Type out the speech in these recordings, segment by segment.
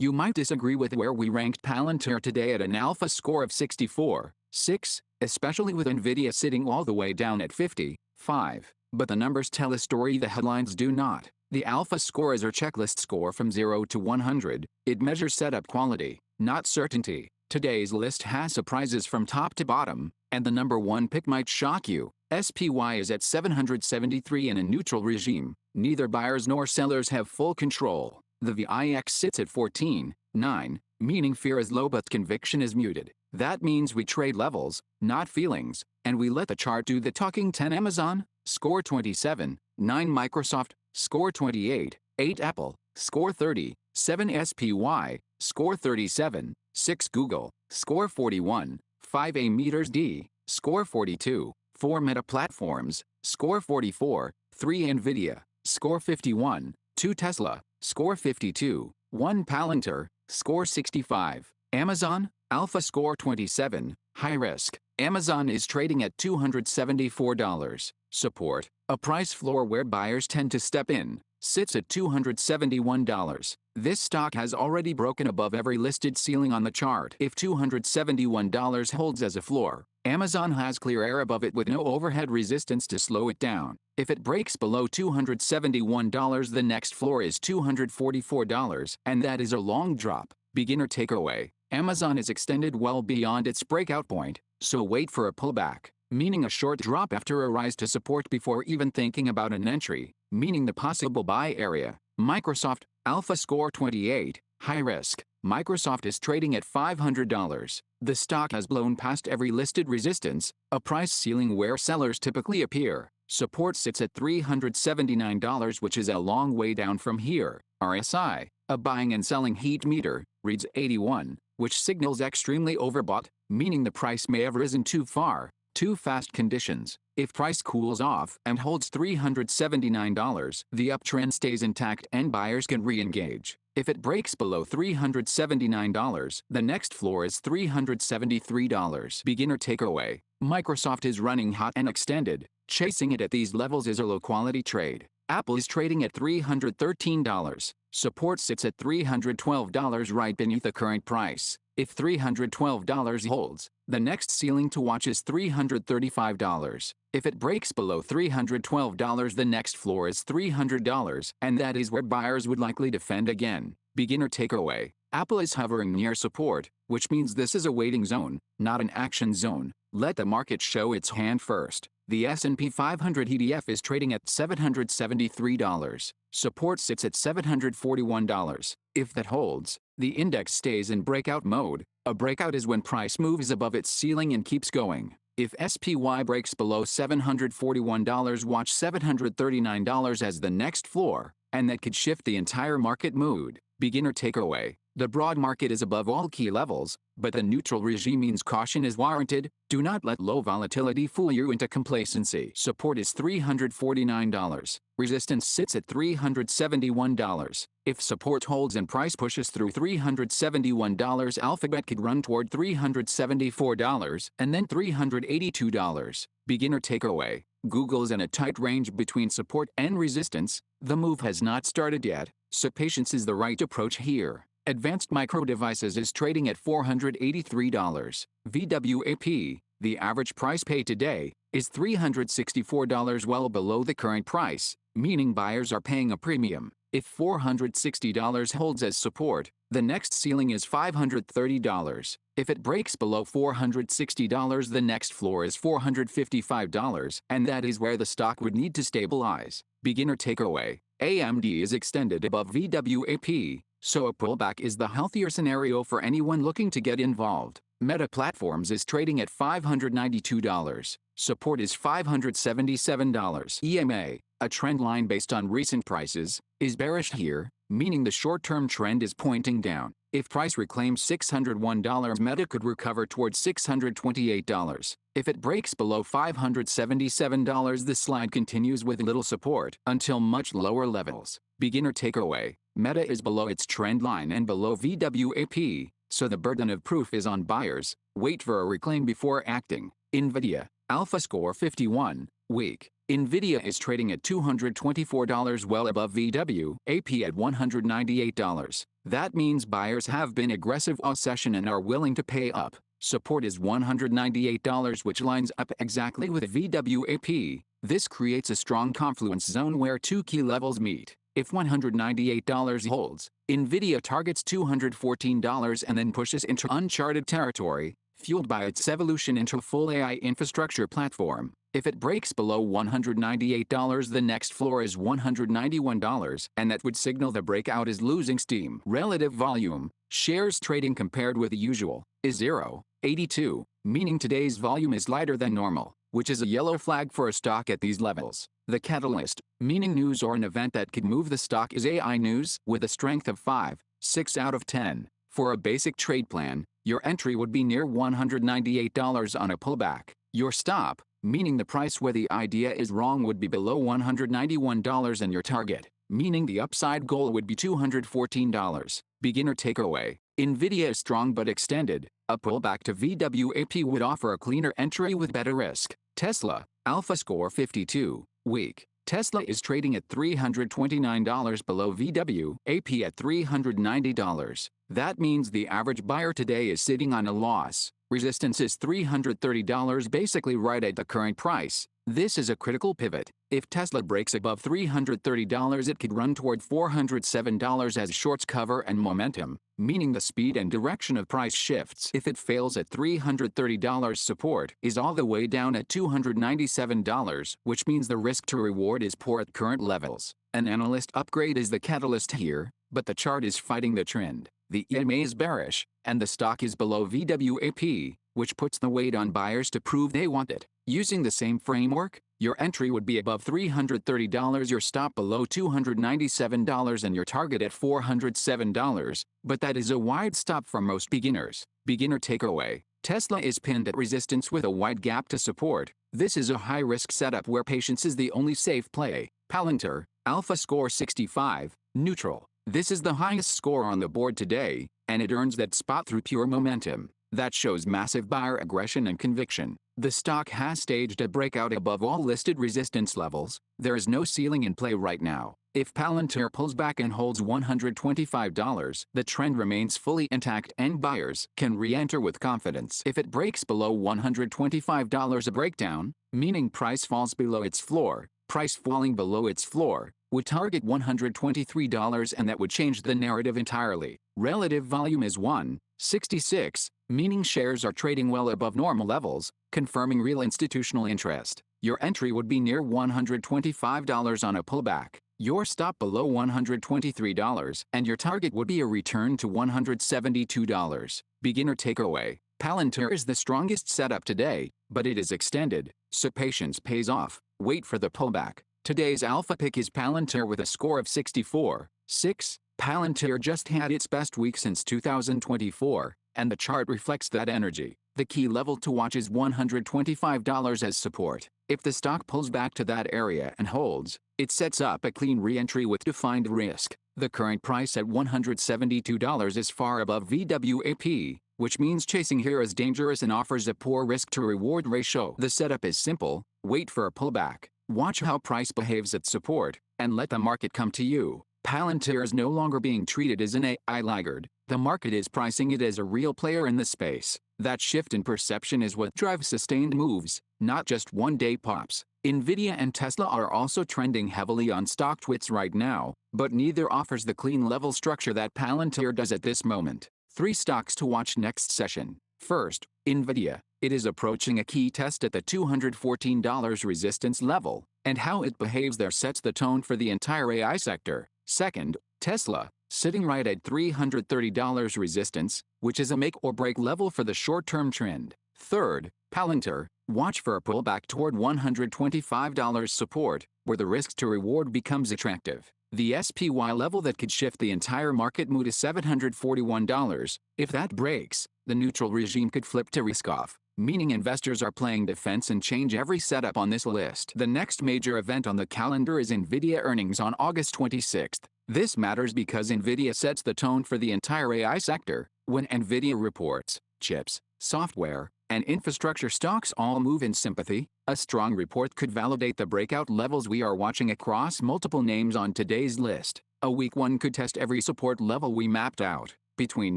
You might disagree with where we ranked Palantir today at an alpha score of 64.6, especially with NVDA sitting all the way down at 55. But the numbers tell a story the headlines do not. The alpha score is our checklist score from 0 to 100. It measures setup quality, not certainty. Today's list has surprises from top to bottom, and the number one pick might shock you. SPY is at 773 in a neutral regime. Neither buyers nor sellers have full control. The VIX sits at 14.9, meaning fear is low but conviction is muted. That means we trade levels, not feelings, and we let the chart do the talking. 10 Amazon, score 27, 9 Microsoft, score 28, 8 Apple, score 30, 7 SPY, score 37, 6 Google, score 41, 5 AMD, score 42, 4 Meta Platforms, score 44, 3 NVIDIA, score 51, 2 Tesla, score 52, 1 Palantir, score 65. Amazon, alpha score 27, high risk. Amazon is trading at $274. Support, a price floor where buyers tend to step in, sits at $271. This stock has already broken above every listed ceiling on the chart. If $271 holds as a floor, Amazon has clear air above it with no overhead resistance to slow it down. If it breaks below $271, the next floor is $244, and that is a long drop. Beginner takeaway, Amazon is extended well beyond its breakout point, so wait for a pullback, meaning a short drop after a rise to support before even thinking about an entry, meaning the possible buy area. Microsoft, alpha score 28, high risk. Microsoft is trading at $500. The stock has blown past every listed resistance, a price ceiling where sellers typically appear. Support sits at $379, which is a long way down from here. RSI, a buying and selling heat meter, reads 81, which signals extremely overbought, meaning the price may have risen too far, too fast. Conditions. If price cools off and holds $379, the uptrend stays intact and buyers can re-engage. If it breaks below $379, the next floor is $373. Beginner takeaway, Microsoft is running hot and extended. Chasing it at these levels is a low-quality trade. Apple is trading at $313. Support sits at $312 right beneath the current price. If $312 holds, the next ceiling to watch is $335. If it breaks below $312, the next floor is $300, and that is where buyers would likely defend again. Beginner takeaway, Apple is hovering near support, which means this is a waiting zone, not an action zone. Let the market show its hand first. The S&P 500 ETF is trading at $773. Support sits at $741. If that holds, the index stays in breakout mode. A breakout is when price moves above its ceiling and keeps going. If SPY breaks below $741, watch $739 as the next floor, and that could shift the entire market mood. Beginner takeaway, the broad market is above all key levels, but the neutral regime means caution is warranted. Do not let low volatility fool you into complacency. Support is $349. Resistance sits at $371. If support holds and price pushes through $371, Alphabet could run toward $374 and then $382. Beginner takeaway, Google's in a tight range between support and resistance. The move has not started yet, so patience is the right approach here. Advanced Micro Devices is trading at $483. VWAP, the average price paid today, is $364, well below the current price, meaning buyers are paying a premium. If $460 holds as support, the next ceiling is $530. If it breaks below $460, the next floor is $455, and that is where the stock would need to stabilize. Beginner takeaway, AMD is extended above VWAP, so a pullback is the healthier scenario for anyone looking to get involved. Meta Platforms is trading at $592. Support is $577. EMA, a trend line based on recent prices, is bearish here, meaning the short-term trend is pointing down. If price reclaims $601, Meta could recover towards $628. If it breaks below $577, the slide continues with little support until much lower levels. Beginner takeaway, Meta is below its trend line and below VWAP, so the burden of proof is on buyers. Wait for a reclaim before acting. NVIDIA, alpha score 51, week. NVDA is trading at $224, well above VWAP at $198. That means buyers have been aggressive all session and are willing to pay up. Support is $198, which lines up exactly with VWAP. This creates a strong confluence zone where two key levels meet. If $198 holds, NVIDIA targets $214 and then pushes into uncharted territory, fueled by its evolution into a full AI infrastructure platform. If it breaks below $198, the next floor is $191, and that would signal the breakout is losing steam. Relative volume, shares trading compared with the usual, is 0.82, meaning today's volume is lighter than normal, which is a yellow flag for a stock at these levels. The catalyst, meaning news or an event that could move the stock, is AI news, with a strength of 5.6 out of 10. For a basic trade plan, your entry would be near $198 on a pullback. Your stop, meaning the price where the idea is wrong, would be below $191, and your target, meaning the upside goal, would be $214. Beginner takeaway: NVIDIA is strong but extended. A pullback to VWAP would offer a cleaner entry with better risk. Tesla, alpha score 52, week. Tesla is trading at $329 below VWAP at $390. That means the average buyer today is sitting on a loss. Resistance is $330, basically right at the current price. This is a critical pivot. If Tesla breaks above $330, it could run toward $407 as shorts cover and momentum, meaning the speed and direction of price shifts. If it fails at $330, support is all the way down at $297, which means the risk to reward is poor at current levels. An analyst upgrade is the catalyst here, but the chart is fighting the trend. The EMA is bearish, and the stock is below VWAP, which puts the weight on buyers to prove they want it. Using the same framework, your entry would be above $330, your stop below $297, and your target at $407, but that is a wide stop for most beginners. Beginner takeaway: Tesla is pinned at resistance with a wide gap to support. This is a high-risk setup where patience is the only safe play. Palantir, alpha score 65, neutral. This is the highest score on the board today, and it earns that spot through pure momentum. That shows massive buyer aggression and conviction. The stock has staged a breakout above all listed resistance levels. There is no ceiling in play right now. If Palantir pulls back and holds $125, the trend remains fully intact and buyers can re-enter with confidence. If it breaks below $125, a breakdown, meaning price falls below its floor, price falling below its floor, would target $123, and that would change the narrative entirely. Relative volume is 1.66, meaning shares are trading well above normal levels, confirming real institutional interest. Your entry would be near $125 on a pullback, your stop below $123, and your target would be a return to $172. Beginner takeaway: Palantir is the strongest setup today, but it is extended, so patience pays off. Wait for the pullback. Today's alpha pick is Palantir with a score of 64.6. Palantir just had its best week since 2024, and the chart reflects that energy. The key level to watch is $125 as support. If the stock pulls back to that area and holds, it sets up a clean re-entry with defined risk. The current price at $172 is far above VWAP, which means chasing here is dangerous and offers a poor risk-to-reward ratio. The setup is simple: wait for a pullback, watch how price behaves at support, and let the market come to you. Palantir is no longer being treated as an AI laggard. The market is pricing it as a real player in the space. That shift in perception is what drives sustained moves, not just one-day pops. NVIDIA and Tesla are also trending heavily on stock twits right now, but neither offers the clean level structure that Palantir does at this moment. 3 stocks to watch next session. First, NVIDIA. It is approaching a key test at the $214 resistance level, and how it behaves there sets the tone for the entire AI sector. Second, Tesla, sitting right at $330 resistance, which is a make-or-break level for the short-term trend. Third, Palantir, watch for a pullback toward $125 support, where the risk-to-reward becomes attractive. The SPY level that could shift the entire market mood is $741. If that breaks, the neutral regime could flip to risk-off, meaning investors are playing defense and change every setup on this list. The next major event on the calendar is NVIDIA earnings on August 26th. This matters because NVIDIA sets the tone for the entire AI sector. When NVIDIA reports, chips, software, and infrastructure stocks all move in sympathy, a strong report could validate the breakout levels we are watching across multiple names on today's list. A weak one could test every support level we mapped out. Between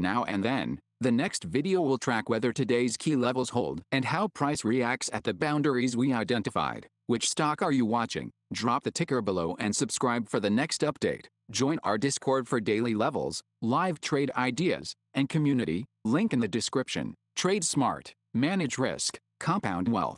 now and then, the next video will track whether today's key levels hold and how price reacts at the boundaries we identified. Which stock are you watching? Drop the ticker below and subscribe for the next update. Join our Discord for daily levels, live trade ideas, and community, link in the description. Trade smart, manage risk, compound wealth.